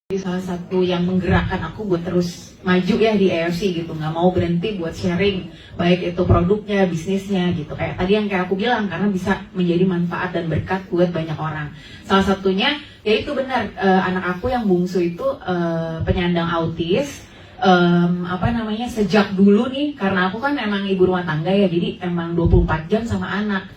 Salah satu yang menggerakkan aku buat terus maju ya di AFC gitu, nggak mau berhenti buat sharing baik itu produknya, bisnisnya gitu. Kayak tadi yang kayak aku bilang, karena bisa menjadi manfaat dan berkat buat banyak orang. Salah satunya ya itu benar, anak aku yang bungsu itu penyandang autis. Sejak dulu nih, karena aku kan emang ibu rumah tangga ya, jadi emang 24 jam sama anak.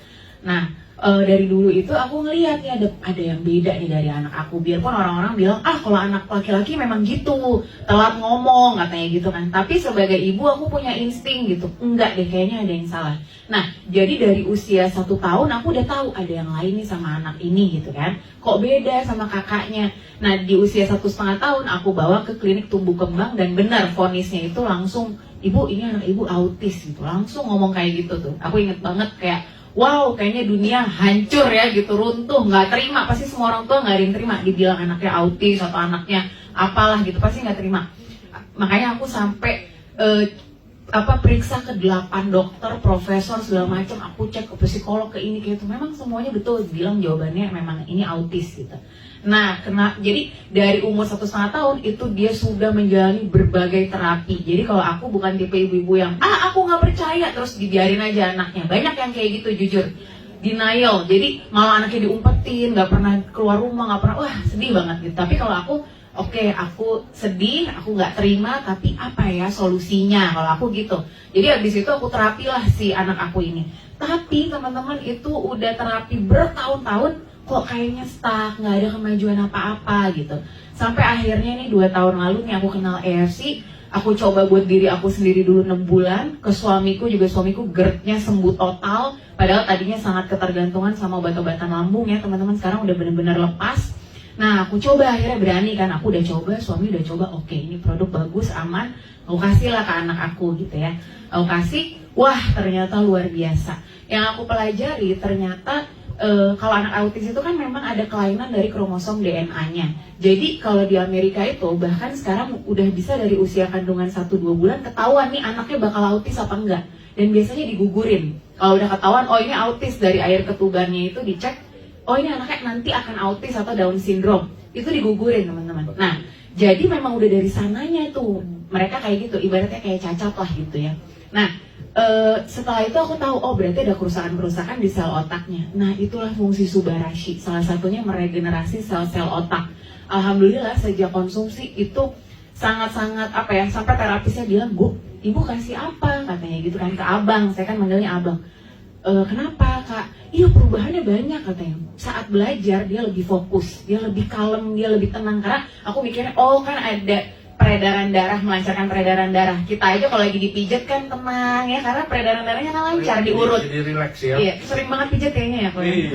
Nah, dari dulu itu aku ngelihat ya ada yang beda nih dari anak aku. Biarpun orang-orang bilang, kalau anak laki-laki memang gitu, telat ngomong katanya gitu kan. Tapi sebagai ibu aku punya insting gitu, enggak deh, kayaknya ada yang salah. Nah, jadi dari usia 1 tahun aku udah tahu ada yang lain nih sama anak ini gitu kan. Kok beda sama kakaknya. Nah, di usia 1,5 tahun aku bawa ke klinik tumbuh kembang, dan benar vonisnya itu langsung, ibu ini anak ibu autis gitu. Langsung ngomong kayak gitu tuh. Aku inget banget kayak, wow, kayaknya dunia hancur ya gitu, runtuh, nggak terima. Pasti semua orang tua nggak ada yang terima dibilang anaknya autis atau anaknya apalah gitu, pasti nggak terima. Makanya aku sampai periksa ke 8 dokter, profesor segala macam. Aku cek ke psikolog, ke ini kayak itu, memang semuanya betul bilang jawabannya memang ini autis gitu. Nah, jadi dari umur 1,5 tahun itu dia sudah menjalani berbagai terapi. Jadi kalau aku bukan tipe ibu-ibu yang aku nggak percaya terus dibiarin aja anaknya. Banyak yang kayak gitu, jujur, denial. Jadi malah anaknya diumpetin, nggak pernah keluar rumah, nggak pernah, sedih banget gitu. Tapi kalau aku, aku sedih, aku nggak terima, tapi apa ya solusinya? Kalau aku gitu. Jadi abis itu aku terapilah si anak aku ini. Tapi teman-teman, itu udah terapi bertahun-tahun, kok kayaknya stuck, nggak ada kemajuan apa-apa gitu. Sampai akhirnya nih 2 tahun lalu nih aku kenal AFC. Aku coba buat diri aku sendiri dulu 6 bulan. Ke suamiku juga, suamiku GERD-nya sembuh total. Padahal tadinya sangat ketergantungan sama obat-obatan lambung ya teman-teman. Sekarang udah bener-bener lepas. Nah, aku coba, akhirnya berani kan. Aku udah coba, suami udah coba, oke, ini produk bagus, aman. Aku kasih lah ke anak aku gitu ya. Aku kasih, wah ternyata luar biasa. Yang aku pelajari ternyata kalau anak autis itu kan memang ada kelainan dari kromosom DNA-nya. Jadi kalau di Amerika itu bahkan sekarang udah bisa dari usia kandungan 1-2 bulan ketahuan nih anaknya bakal autis apa enggak. Dan biasanya digugurin. Kalau udah ketahuan, ini autis, dari air ketubannya itu dicek, ini anaknya nanti akan autis atau Down syndrome. Itu digugurin teman-teman. Nah, jadi memang udah dari sananya tuh mereka kayak gitu, ibaratnya kayak cacat lah gitu ya. Nah, setelah itu aku tahu, berarti ada kerusakan-kerusakan di sel otaknya. Nah, itulah fungsi Subarashi. Salah satunya meregenerasi sel-sel otak. Alhamdulillah sejak konsumsi itu sangat-sangat sampai terapisnya bilang, Bu, Ibu kasih apa? Katanya gitu kan ke abang, saya kan manggilnya abang. Kenapa Kak? Iya, perubahannya banyak katanya. Saat belajar dia lebih fokus, dia lebih kalem, dia lebih tenang. Karena aku mikirnya, kan ada peredaran darah, melancarkan peredaran darah. Kita aja kalau lagi dipijat kan tenang ya, karena peredaran darahnya kan lancar, diurut. Jadi relax ya. Iya, sering banget pijat kayaknya ya. Iya.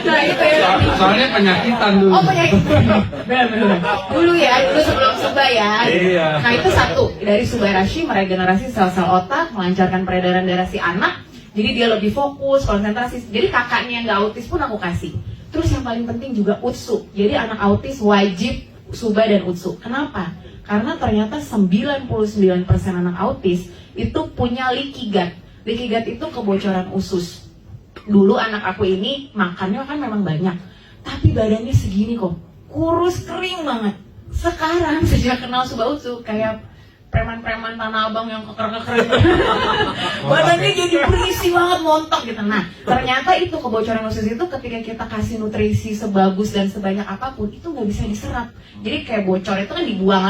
Nah itu ya. Soalnya penyakitan dulu. Penyakitan. Benar. Dulu sebelum Suba ya. Iya. Nah itu satu, dari Subarashi meregenerasi sel-sel otak, melancarkan peredaran darah si anak. Jadi dia lebih fokus, konsentrasi. Jadi kakaknya yang nggak autis pun aku kasih. Terus yang paling penting juga Utsu. Jadi anak autis wajib Suba dan Utsu. Kenapa? Karena ternyata 99% anak autis itu punya leaky gut. Leaky gut itu kebocoran usus. Dulu anak aku ini makannya kan memang banyak, tapi badannya segini kok, kurus kering banget. Sekarang sejak kenal Suba Utsu kayak preman-preman Tanah Abang yang keker-keker. Badannya jadi berisi banget, montok gitu. Nah, ternyata itu kebocoran usus itu ketika kita kasih nutrisi sebagus dan sebanyak apapun, itu nggak bisa diserap. Jadi kayak bocor itu kan dibuang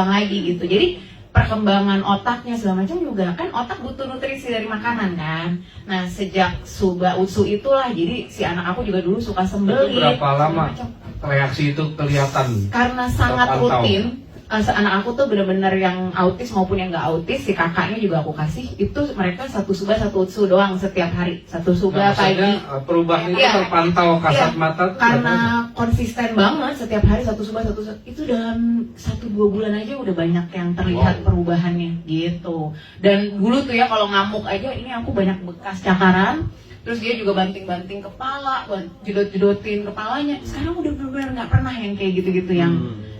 lagi gitu. Jadi perkembangan otaknya segala macam juga kan, otak butuh nutrisi dari makanan kan. Nah, sejak Suba Utsu itulah, jadi si anak aku juga dulu suka sembelit. Itu berapa lama reaksi itu kelihatan? Karena sangat rutin. Anak aku tuh benar-benar yang autis maupun yang nggak autis, si kakaknya juga aku kasih, itu mereka 1 Suba 1 Utsu doang setiap hari. 1 Suba pagi. Perubahan itu terpantau kasat mata. Karena konsisten banget setiap hari 1 Suba 1 Utsu. Itu dalam 1-2 bulan aja udah banyak yang terlihat perubahannya gitu. Dan dulu tuh ya kalau ngamuk aja, ini aku banyak bekas cakaran. Terus dia juga banting-banting kepala, jedot-jedotin kepalanya. Sekarang udah benar-benar nggak pernah yang kayak gitu-gitu yang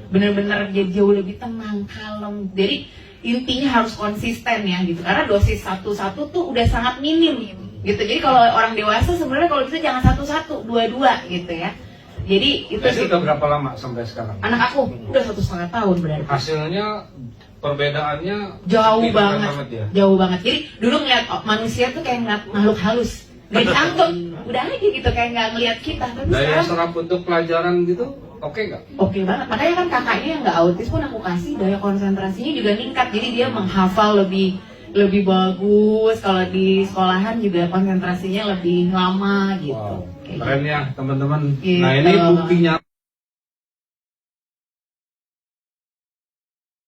benar-benar jadi jauh lebih tenang, kalem. Jadi intinya harus konsisten ya gitu. Karena dosis 1-1 tuh udah sangat minim gitu. Jadi kalau orang dewasa sebenarnya kalau bisa jangan 1-1, 2-2 gitu ya. Jadi itu Jadi sih. udah berapa lama sampai sekarang? Anak aku udah 1,5 tahun berarti. Hasilnya perbedaannya Jauh signifikan banget, ya? jauh banget. Jadi dulu ngeliat manusia tuh kayak ngeliat makhluk halus, gak dianggap, udah aja gitu kayak nggak ngeliat kita. Tapi Daya sekarang serap untuk pelajaran gitu, oke nggak? oke banget. Makanya kan kakaknya yang nggak autis pun aku kasih daya konsentrasinya juga meningkat. Jadi dia menghafal lebih bagus. Kalau di sekolahan juga konsentrasinya lebih lama gitu. Wow, Kayak keren ya teman-teman. Gitu. Nah ini buktinya.